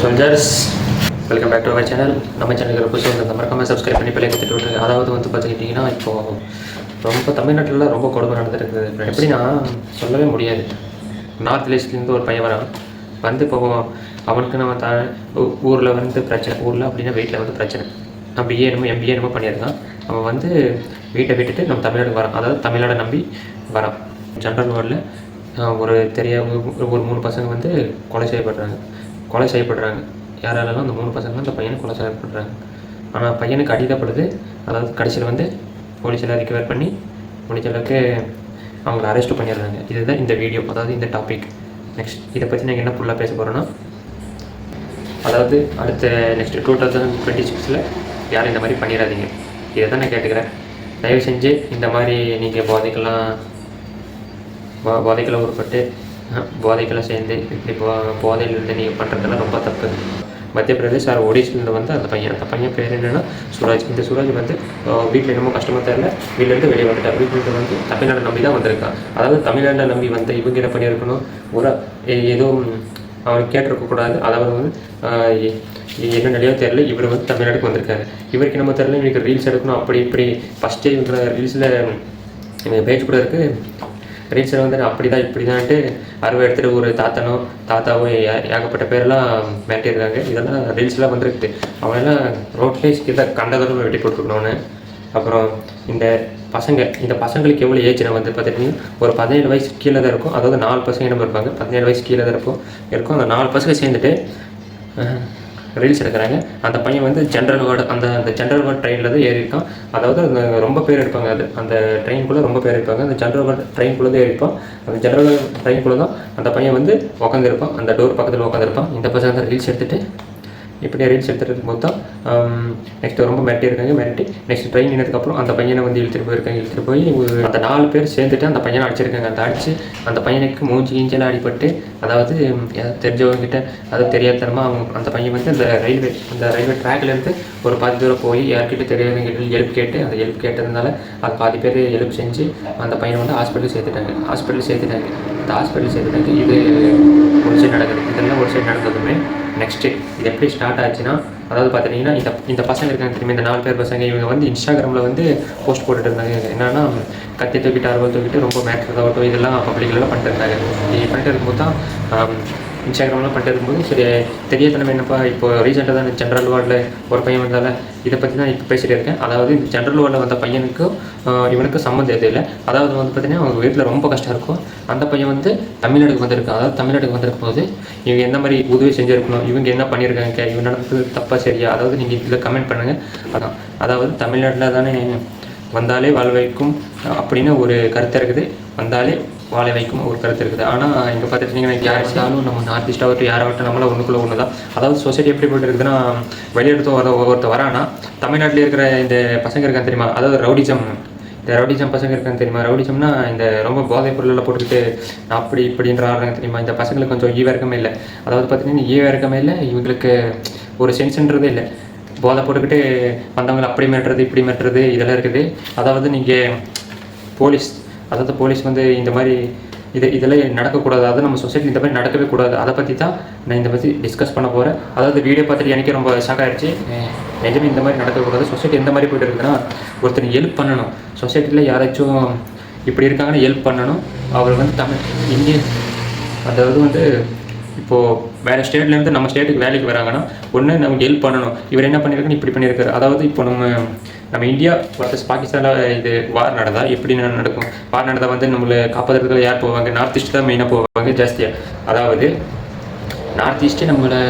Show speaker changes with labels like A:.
A: Soldiers, welcome back to our channel. நம்ம சேனலுக்கு புதுசு வந்து மறக்காமல் சப்ஸ்கிரைப் பண்ணி பிள்ளை கொடுத்துட்டு விட்ருங்க. அதாவது வந்து பார்த்துக்கிட்டிங்கன்னா, இப்போது ரொம்ப தமிழ்நாட்டில் ரொம்ப கொடுமை நடந்துருக்குது. எப்படின்னா சொல்லவே முடியாது. நார்த் ஈஸ்ட்லேருந்து ஒரு பையன் வரான். வந்து இப்போ அவனுக்கு நம்ம ஊரில் வந்து பிரச்சனை, ஊரில் அப்படின்னா வீட்டில் வந்து பிரச்சனை. நான் பிஏ என்னமோ எம்பிஏ என்னமோ பண்ணியிருக்கான். அவன் வந்து வீட்டை விட்டுட்டு நம்ம தமிழ்நாடு வரான். அதாவது தமிழ்நாடை நம்பி வரான். ஜென்ரல் வார்டில் ஒரு ஒரு 3 பசங்க வந்து கொலை செய்யப்படுறாங்க. யாராலும் அந்த 3 பசங்க அந்த பையனை கொலை செய்யப்படுறாங்க. ஆனால் பையனுக்கு அடிதப்படுது. அதாவது கடைசியில் வந்து போலீஸில் ரிகவர் பண்ணி முடிஞ்ச அளவுக்கு அவங்கள அரெஸ்ட் பண்ணிடுறாங்க. இதுதான் இந்த வீடியோ, அதாவது இந்த டாபிக். நெக்ஸ்ட் இதை பற்றி நாங்கள் என்ன ஃபுல்லாக பேச போகிறோன்னா, அதாவது அடுத்த நெக்ஸ்ட் 2026 யாரும் இந்த மாதிரி பண்ணிடாதீங்க. இதை தான் நான் கேட்டுக்கிறேன். தயவு செஞ்சு இந்த மாதிரி நீங்கள் போதைக்கெல்லாம் உட்பட்டு போதைக்கெல்லாம் சேர்ந்து இப்படி போதையிலிருந்து நீங்கள் பண்ணுறதெல்லாம் ரொம்ப தப்பு. மத்திய பிரதேஷ் ஒடிசிலேருந்து வந்து அந்த பையன் பேர் என்னென்னா சுராஜ். இந்த சுராஜ் வந்து வீட்டில் என்னமோ கஷ்டமாக தெரியல, வீட்டிலேருந்து வெளியே வந்துட்டார். வீட்டிலேருந்து வந்து தமிழ்நாடு நம்பி தான் வந்திருக்கான். அதாவது தமிழ்நாட்டை நம்பி வந்து இவங்க என்ன பண்ணியிருக்கணும், ஒரு எதுவும் அவனுக்கு கேட்டிருக்கக்கூடாது. அதாவது வந்து என்ன நிலையோ தெரியல, இவர் வந்து தமிழ்நாட்டுக்கு வந்திருக்காரு. இவருக்கு என்னமோ தெரியல, இவருக்கு ரீல்ஸ் எடுக்கணும் அப்படி இப்படி. ஃபஸ்ட்டே இவங்க ரீல்ஸில் எங்கள் பேஜ் கூட இருக்குது. ரீல்ஸில் வந்து அப்படி தான் இப்படி தான்ட்டு அறுவை எடுத்துகிட்டு ஒரு தாத்தாவோ ஏகப்பட்ட பேரெல்லாம் மிரட்டியிருக்காங்க. இதெல்லாம் ரீல்ஸ்லாம் வந்துருக்குது. அவனெல்லாம் ரோட்லேயே இதை கண்டதோடு வெட்டி போட்டுருக்கணும்னு. அப்புறம் இந்த பசங்களுக்கு எவ்வளோ ஏஜ்னா வந்து பார்த்துட்டிங்கன்னா ஒரு 17 வயசு கீழே தான் இருக்கும். அதாவது 4 பசங்க என்ன இருப்பாங்க, 17 வயசு கீழே தான் இருக்கும். அந்த 4 பசங்க சேர்ந்துட்டு ரீல்ஸ் எடுக்கிறாங்க. அந்த பையன் வந்து ஜென்ரல் வார்டு ட்ரெயினில் தான் ஏறியிருக்கான். அதாவது ரொம்ப பேர் இருப்பாங்க. அந்த ட்ரெயின்குள்ளே ரொம்ப பேர் இருப்பாங்க. அந்த ஜென்ரல் வார்டு ட்ரெயின்குள்ளே தான் ஏறிப்பான். அந்த ஜென்ரல் வார்டு ட்ரெயின்குள்ளே தான் அந்த பையன் வந்து உட்காந்துருப்பான். அந்த டோர் பக்கத்தில் உட்காந்துருப்பான். இந்த பசங்க தான் ரீல்ஸ் எடுத்துகிட்டு இப்படியே ரீல்ஸ் எடுத்துகிட்டு இருக்கும்போது தான் நெக்ஸ்ட்டு ரொம்ப மிரட்டி நெக்ஸ்ட் ட்ரெயின் நின்றதுக்கப்புறம் அந்த பையனை வந்து இழுத்துட்டு போய் அந்த 4 பேர் சேர்ந்துட்டு அந்த பையனை அடிச்சிருக்காங்க. அந்த பையனுக்கு மூஞ்சி கிஞ்செல்லாம் அடிபட்டு, அதாவது தெரிஞ்சவங்ககிட்ட அது தெரியாதனமாக அந்த பையன் வந்து அந்த ரயில்வே ட்ராக்லேருந்து ஒரு பாதி தூரம் போய் யார்கிட்ட தெரியாதவங்க ஹெல்ப் கேட்டு, அந்த ஹெல்ப் கேட்டதுனால அது பாதி பேர் ஹெல்ப் செஞ்சு அந்த பையனை வந்து ஹாஸ்பிட்டல் சேர்த்துட்டாங்க. இந்த ஹாஸ்பிட்டல் சேர்த்துட்டாங்க. இது ஒரு சைடு நடக்குது. இதெல்லாம் ஒரு சைடு நடந்ததுமே நெக்ஸ்ட்டு இது எப்படி ஸ்டார்ட் ஆச்சுன்னா, அதாவது பார்த்துட்டிங்கன்னா இந்த பசங்க இருக்காங்க திரும்பி இந்த 4 பேர் பசங்க இவங்க வந்து இன்ஸ்டாகிராமில் வந்து போஸ்ட் போட்டுட்டு இருந்தாங்க. என்னென்னா கத்தி தூக்கிட்டு அறுபது தூக்கிட்டு ரொம்ப மேட்ருதாகட்டும் இதெல்லாம் பப்ளிக்லாம் பண்ணிட்டு இருந்தாங்க. இது பண்ணிட்டு இருக்கும்போது தான் இன்ஸ்டாகிராம்லாம் பண்ணிட்டு இருக்கும்போது சரி தெரியாதனமே என்னப்பா இப்போ ரீசெண்டாக தான் ஜென்ரல் வார்டில் ஒரு பையன் வந்தால இதை பற்றி தான் இப்போ பேசிகிட்டு இருக்கேன். அதாவது இந்த ஜென்ரல் வார்டில் வந்த பையனுக்கும் இவனுக்கும் சம்மந்தம் எதுவும் இல்லை. அதாவது வந்து பார்த்திங்கன்னா அவங்க வீட்டில் ரொம்ப கஷ்டம் இருக்கும். அந்த பையன் வந்து தமிழ்நாட்டுக்கு வந்திருக்கான். அதாவது தமிழ்நாட்டுக்கு வந்திருக்கும் போது இவங்க எந்த மாதிரி உதவி செஞ்சுருக்கணும், இவங்க என்ன பண்ணியிருக்காங்க, இவங்க நடந்தது தப்பாக சரியா, அதாவது நீங்கள் இதில் கமெண்ட் பண்ணுங்கள். அதாவது தமிழ்நாட்டில் தானே வந்தாலே வாழ வைக்கும் அப்படின்னு ஒரு கருத்து இருக்குது. வந்தாலே வாழ வைக்கும் ஒரு கருத்து இருக்குது. ஆனால் இங்கே பார்த்துட்டிங்கன்னா யாராலும் நம்ம நார்த் ஈஸ்டாகட்டும் யாராகட்டும் நம்மள ஒன்றுக்குள்ளே ஒன்று தான். அதாவது சொசைட்டி எப்படி போய்ட்டு இருக்குதுன்னா, வெளியெடுத்து ஒருத்தர் வரானா தமிழ்நாட்டில் இருக்கிற இந்த பசங்க இருக்கான்னு தெரியுமா, அதாவது ரவுடிசம் பசங்க இருக்கான்னு தெரியுமா. ரவுடிசம்னா இந்த ரொம்ப போதைப் பொருளெல்லாம் போட்டுக்கிட்டு அப்படி இப்படின்ற ஆடுறாங்க தெரியுமா. இந்த பசங்களுக்கு கொஞ்சம் ஈவிரக்கமே இல்லை. அதாவது பார்த்திங்கன்னா ஈவிரக்கமே இல்லை, இவங்களுக்கு ஒரு சென்ஸ்ன்றதே இல்லை. போதை போட்டுக்கிட்டு வந்தவங்களை அப்படி மிரட்டுறது இப்படி மிரட்டுறது இதெல்லாம் இருக்குது. அதாவது நீங்கள் போலீஸ் வந்து இந்த மாதிரி இதெல்லாம் நடக்கக்கூடாது. அதாவது நம்ம சொசைட்டி இந்த மாதிரி நடக்கவே கூடாது. அதை பற்றி தான் நான் இந்த பற்றி டிஸ்கஸ் பண்ண போகிறேன். அதாவது வீடியோ பார்த்துட்டு எனக்கே ரொம்ப ஷாக் ஆகிடுச்சு. நிஜமே இந்த மாதிரி நடக்கக்கூடாது. சொசைட்டி எந்த மாதிரி போய்ட்டு இருக்குதுன்னா, ஒருத்தர் ஹெல்ப் பண்ணணும். சொசைட்டியில் யாராச்சும் இப்படி இருக்காங்கன்னு ஹெல்ப் பண்ணணும். அவர் வந்து இந்தியன், அதாவது வந்து இப்போது வேறு ஸ்டேட்லேருந்து நம்ம ஸ்டேட்டுக்கு வேலைக்கு வராங்கன்னா ஒன்று நமக்கு ஹெல்ப் பண்ணணும். இவர் என்ன பண்ணியிருக்குன்னு இப்படி பண்ணியிருக்காரு. அதாவது இப்போ நம்ம இந்தியா வர்சஸ் பாகிஸ்தானில் இது வார் நடந்தால் எப்படி நடக்கும். வார் நடந்தால் வந்து நம்மளை காப்பாற்றுறதுக்கு யார் போவாங்க, நார்த் ஈஸ்ட் தான் மெயினாக போவாங்க ஜாஸ்தியாக. அதாவது நார்த் ஈஸ்ட்டே நம்மளை